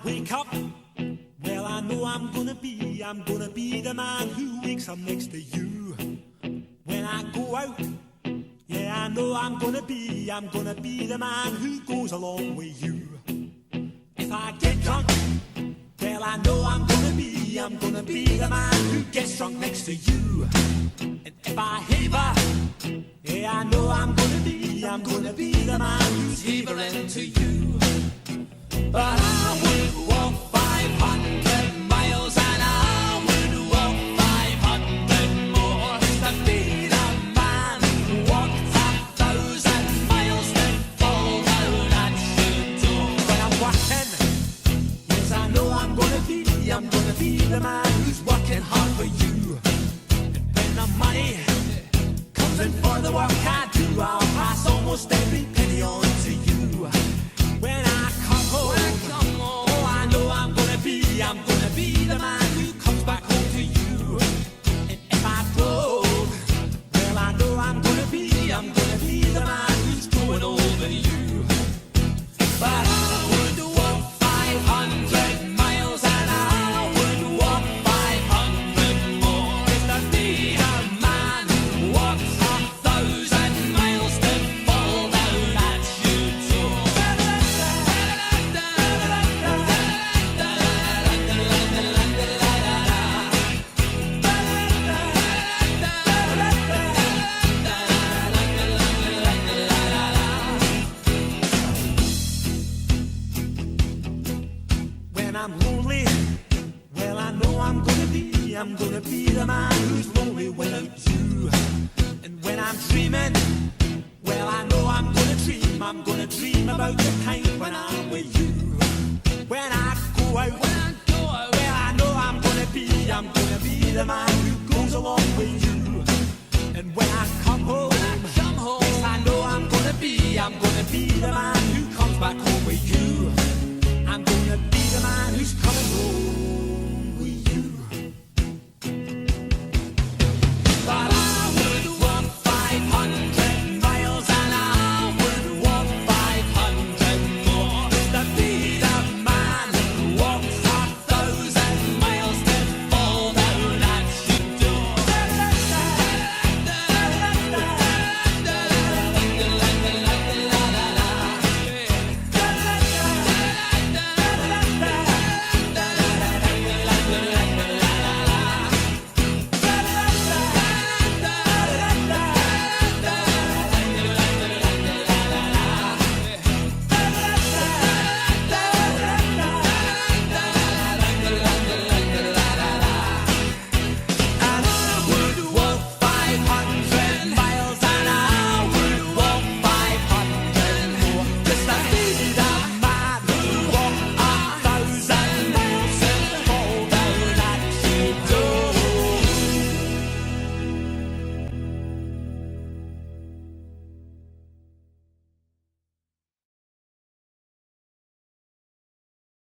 wake up, well, I know I'm gonna be the man who wakes up next to you. When I go out, yeah, I know I'm gonna be the man who goes along with you. If I get drunk, well, I know I'm gonna be the man who gets drunk next to you. And if I haver, yeah, I know I'm gonna be the man who's havering to you. But I would walk 500 miles and I would walk 500 more to be the man who walked 1,000 miles then fall down at your door. When I'm working, yes, I know I'm gonna be the man who's working hard for you. And when the money comes in for the work I do, I'll pass almost every penny on to you. When I come home, oh, I know I'm gonna be the man who comes back home to you. And if I broke, well, I know I'm gonna be the man who's going over you. But I would walk 500 miles and I would walk 500 more to be the man who walks 1,000 miles to fall down at your door. When I'm lonely, well, I know I'm gonna be the man who's lonely without you. And when I'm dreaming, well, I know I'm gonna dream about the time